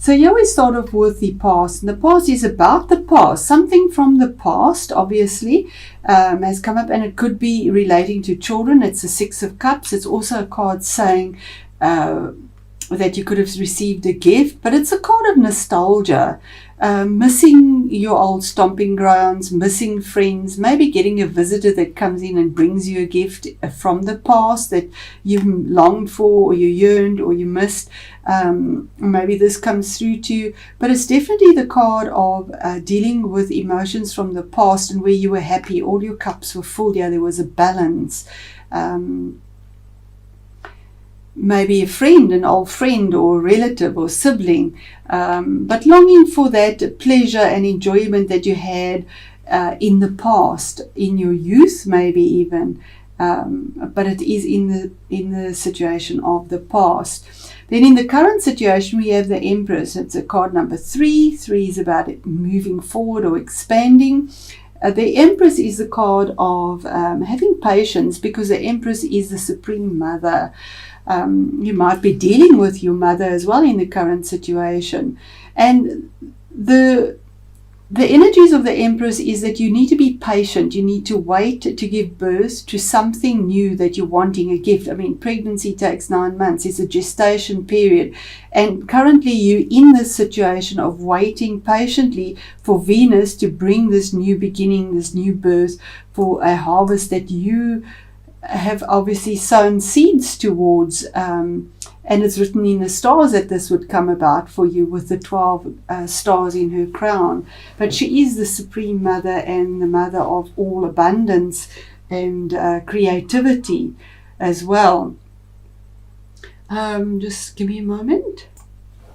So here we start off with the past. And the past is about the past. Something from the past, obviously, has come up, and it could be relating to children. It's the Six of Cups. It's also a card saying that you could have received a gift, but it's a card of nostalgia, missing your old stomping grounds, missing friends, maybe getting a visitor that comes in and brings you a gift from the past that you longed for, or you yearned, or you missed. Maybe this comes through to you, but it's definitely the card of dealing with emotions from the past and where you were happy, all your cups were full. Yeah, there was a balance. Maybe a friend, an old friend or a relative or sibling, but longing for that pleasure and enjoyment that you had in the past, in your youth maybe even, but it is in the situation of the past. Then in the current situation we have the Empress. It's a card number 3. 3 is about it moving forward or expanding. The Empress is the card of having patience, because the Empress is the Supreme Mother. You might be dealing with your mother as well in the current situation. And the energies of the Empress is that you need to be patient. You need to wait to give birth to something new that you're wanting, a gift. I mean, pregnancy takes 9 months. It's a gestation period. And currently you're in this situation of waiting patiently for Venus to bring this new beginning, this new birth, for a harvest that you have obviously sown seeds towards, and it's written in the stars that this would come about for you, with the 12 stars in her crown. But she is the Supreme Mother and the mother of all abundance and creativity as well. Just give me a moment.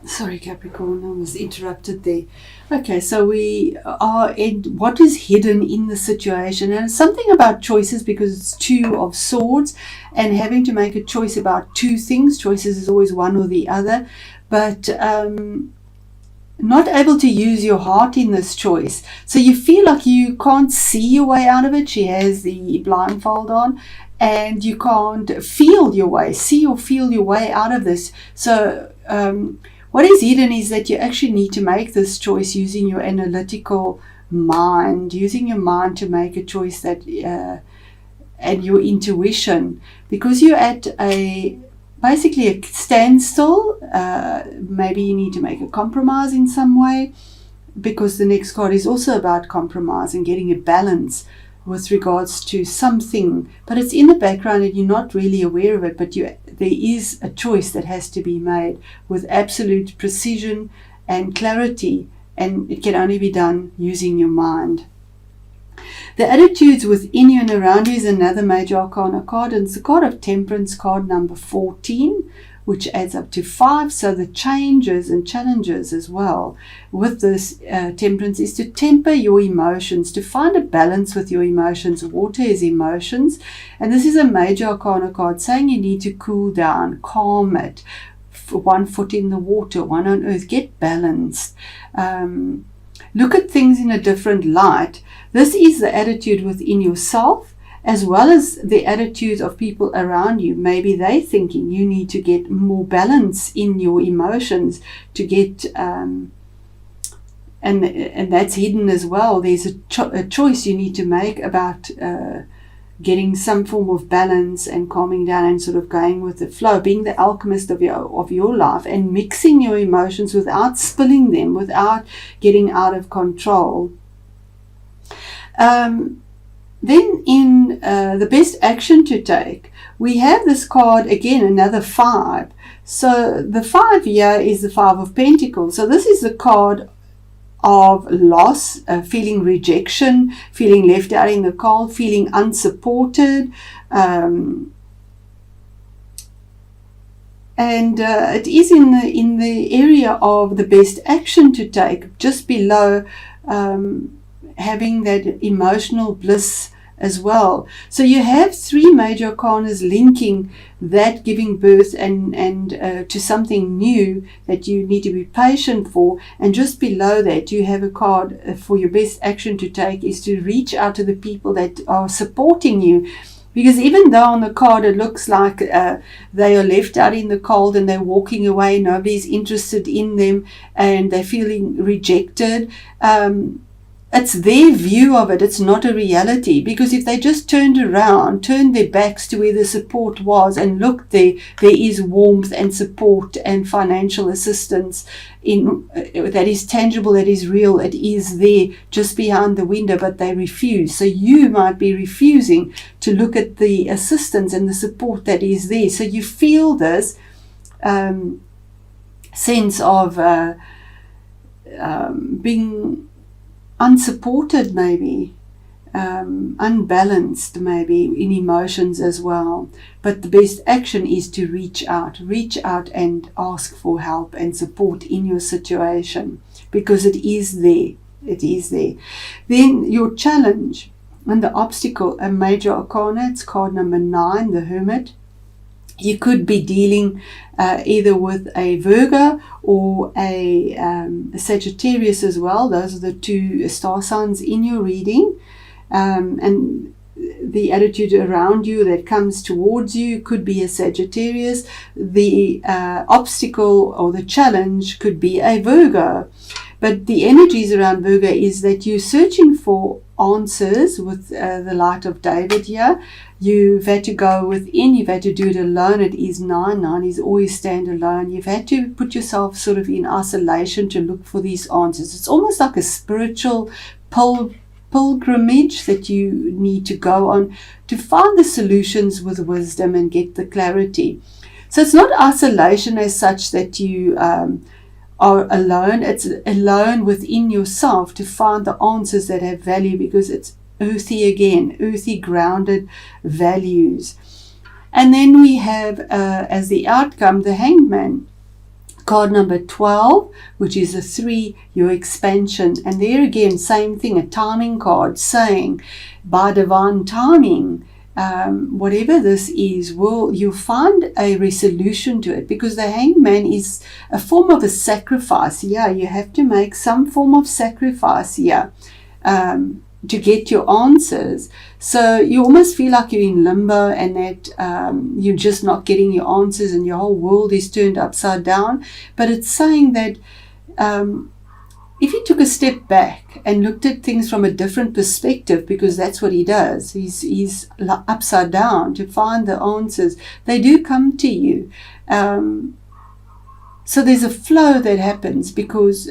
Sorry, Capricorn, I was interrupted there. Okay, so we are in what is hidden in the situation, and it's something about choices, because it's 2 of swords, and having to make a choice about 2 things. Choices is always one or the other, but not able to use your heart in this choice. So you feel like you can't see your way out of it. She has the blindfold on, and you can't feel your way, see or feel your way out of this. So what is hidden is that you actually need to make this choice using your analytical mind, using your mind to make a choice that, and your intuition, because you're at basically a standstill. Maybe you need to make a compromise in some way, because the next card is also about compromise and getting a balance with regards to something, but it's in the background and you're not really aware of it, but there is a choice that has to be made with absolute precision and clarity, and it can only be done using your mind. The attitudes within you and around you is another major arcana card, and it's the card of Temperance, card number 14, which adds up to 5. So the changes and challenges as well with this Temperance is to temper your emotions, to find a balance with your emotions. Water is emotions, and this is a major arcana card saying you need to cool down, calm it. 1 foot in the water, 1 on earth. Get balanced. Look at things in a different light. This is the attitude within yourself, as well as the attitudes of people around you. Maybe they're thinking you need to get more balance in your emotions to get, and that's hidden as well. There's a choice you need to make about getting some form of balance and calming down and sort of going with the flow, being the alchemist of your life, and mixing your emotions without spilling them, without getting out of control. Then in the best action to take, we have this card again, another 5. So the 5 here is the 5 of Pentacles. So this is the card of loss, feeling rejection, feeling left out in the cold, feeling unsupported. And it is in the area of the best action to take, just below having that emotional bliss as well. So you have 3 major arcanas linking that giving birth and to something new that you need to be patient for. And just below that you have a card for your best action to take is to reach out to the people that are supporting you. Because even though on the card it looks like they are left out in the cold and they're walking away, nobody's interested in them and they're feeling rejected, it's their view of it. It's not a reality. Because if they just turned around, turned their backs to where the support was and looked there, there is warmth and support and financial assistance that is tangible, that is real. It is there just behind the window, but they refuse. So you might be refusing to look at the assistance and the support that is there. So you feel this sense of being unsupported, maybe unbalanced, maybe in emotions as well. But the best action is to reach out and ask for help and support in your situation, because it is there. Then your challenge and the obstacle, a major arcana, it's card number 9, the Hermit. You could be dealing either with a Virgo or a Sagittarius as well. Those are the 2 star signs in your reading. And the attitude around you that comes towards you could be a Sagittarius. The obstacle or the challenge could be a Virgo. But the energies around Virgo is that you're searching for answers with the light of David here. You've had to go within, you've had to do it alone. It is 9. 9 is always stand alone. You've had to put yourself sort of in isolation to look for these answers. It's almost like a spiritual pilgrimage that you need to go on to find the solutions with wisdom and get the clarity. So it's not isolation as such that you are alone. It's alone within yourself to find the answers that have value, because it's earthy again, earthy grounded values. And then we have as the outcome the Hangman, card number 12, which is a 3, your expansion. And there again, same thing, a timing card saying by divine timing, whatever this is, you'll find a resolution to it, because the Hangman is a form of a sacrifice. Yeah, you have to make some form of sacrifice here to get your answers. So you almost feel like you're in limbo and that you're just not getting your answers and your whole world is turned upside down. But it's saying that if you took a step back and looked at things from a different perspective, because that's what he does, he's upside down to find the answers, they do come to you. So there's a flow that happens, because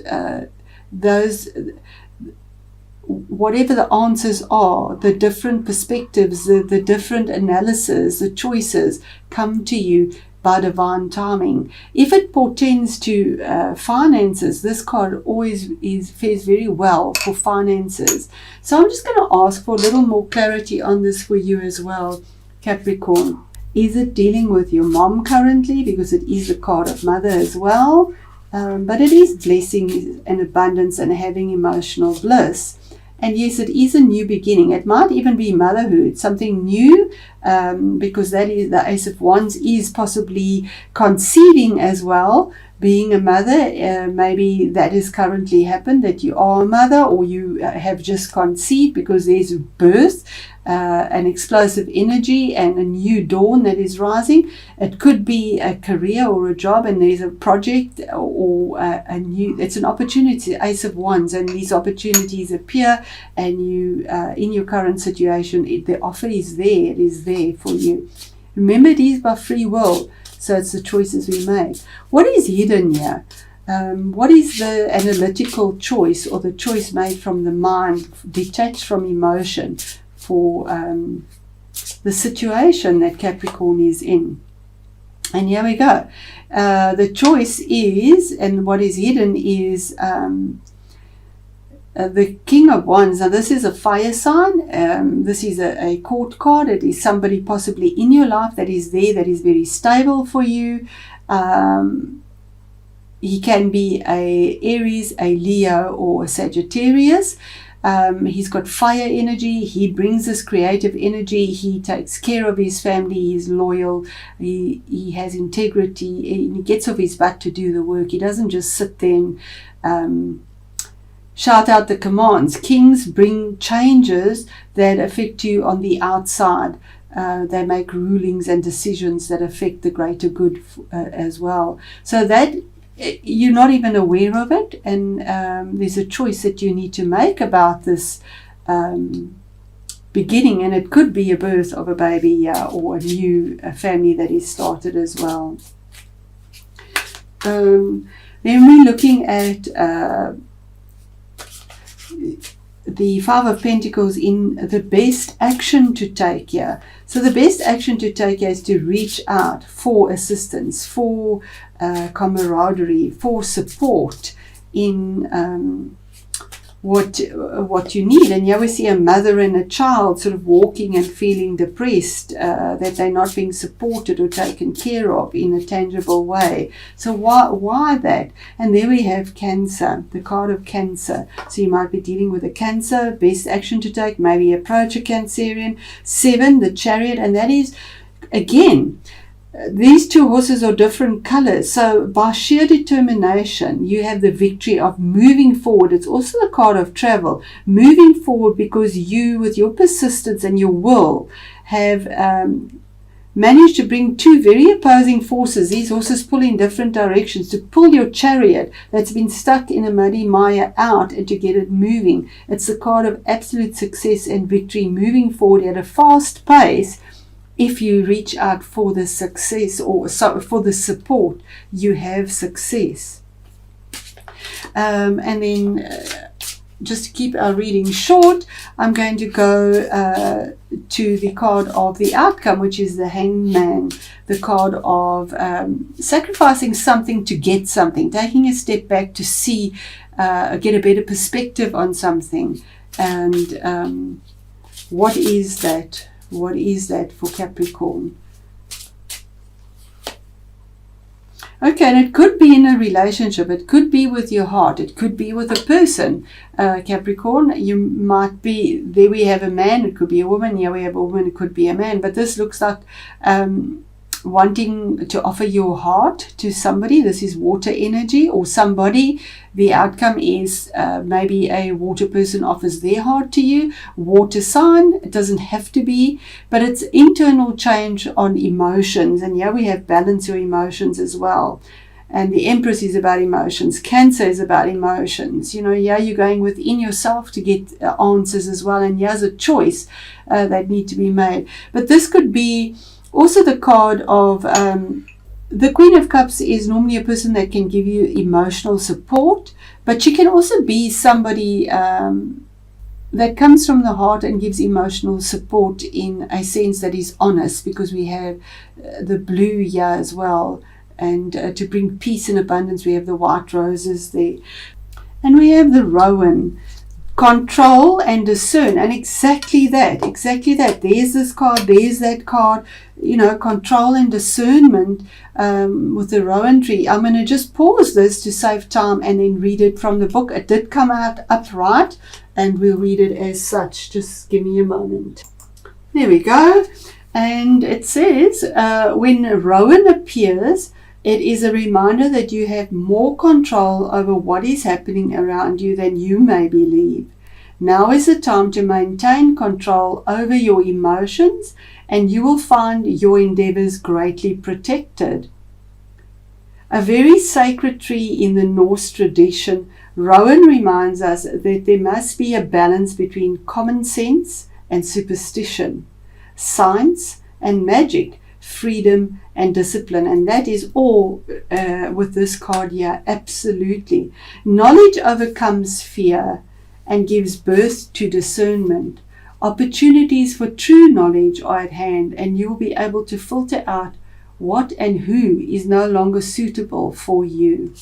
whatever the answers are, the different perspectives, the different analysis, the choices come to you by divine timing. If it portends to finances, this card always fares very well for finances. So I'm just going to ask for a little more clarity on this for you as well, Capricorn. Is it dealing with your mom currently? Because it is the card of mother as well. But it is blessing and abundance and having emotional bliss. And yes, it is a new beginning. It might even be motherhood, something new, because that is the Ace of Wands is possibly conceiving as well, being a mother. Maybe that has currently happened, that you are a mother, or you have just conceived, because there's birth, an explosive energy and a new dawn that is rising. It could be a career or a job, and there's a project or it's an opportunity, Ace of Wands, and these opportunities appear, and you in your current situation, the offer is there. It is there for you. Remember, it is by free will, so it's the choices we make. What is hidden here? What is the analytical choice, or the choice made from the mind, detached from emotion, for the situation that Capricorn is in? And here we go. The choice is, and what is hidden is the King of Wands. Now this is a fire sign. This is a court card. It is somebody possibly in your life that is there, that is very stable for you. He can be a Aries, a Leo, or a Sagittarius. He's got fire energy. He brings this creative energy. He takes care of his family. He's loyal. He has integrity. He gets off his butt to do the work. He doesn't just sit there and shout out the commands. Kings bring changes that affect you on the outside. they make rulings and decisions that affect the greater good as well. So that you're not even aware of it, and there's a choice that you need to make about this beginning, and it could be a birth of a baby or a new family that is started as well. Then we're looking at the Five of Pentacles in the best action to take here. So the best action to take here is to reach out for assistance, for camaraderie, for support in what you need. And here we see a mother and a child sort of walking and feeling depressed, that they're not being supported or taken care of in a tangible way. So why that? And there we have Cancer, the card of Cancer. So you might be dealing with a Cancer, best action to take, maybe approach a Cancerian. 7, the Chariot, and that is, again, these two horses are different colors. So by sheer determination, you have the victory of moving forward. It's also the card of travel, moving forward, because you, with your persistence and your will, have managed to bring two very opposing forces, these horses pull in different directions, to pull your chariot that's been stuck in a muddy mire out and to get it moving. It's the card of absolute success and victory, moving forward at a fast pace. If you reach out for the success or for the support, you have success. And then just to keep our reading short, I'm going to go to the card of the outcome, which is the Hangman, the card of sacrificing something to get something, taking a step back to see, get a better perspective on something. And what is that? What is that for Capricorn? Okay, and it could be in a relationship. It could be with your heart. It could be with a person. Capricorn, you might be, there we have a man. It could be a woman. Here we have a woman. It could be a man. But this looks like wanting to offer your heart to somebody. This is water energy, or somebody. The outcome is maybe a water person offers their heart to you. Water sign, it doesn't have to be, but it's internal change on emotions. And here we have balance your emotions as well. And the Empress is about emotions. Cancer is about emotions. You know, yeah, you're going within yourself to get answers as well. And here's a choice that need to be made. But this could be also the card of the Queen of Cups is normally a person that can give you emotional support, but she can also be somebody that comes from the heart and gives emotional support in a sense that is honest, because we have the blue here as well. And to bring peace and abundance, we have the white roses there. And we have the Rowan, control and discern, and exactly that. There's this card, there's that card, you know, control and discernment with the Rowan tree. I'm going to just pause this to save time and then read it from the book. It did come out upright, and we'll read it as such. Just give me a moment. There we go. And it says, when Rowan appears, it is a reminder that you have more control over what is happening around you than you may believe. Now is the time to maintain control over your emotions, and you will find your endeavors greatly protected. A very sacred tree in the Norse tradition, Rowan reminds us that there must be a balance between common sense and superstition, science and magic, freedom and discipline. And that is all with this card here. Absolutely. Knowledge overcomes fear and gives birth to discernment. Opportunities for true knowledge are at hand, and you will be able to filter out what and who is no longer suitable for you.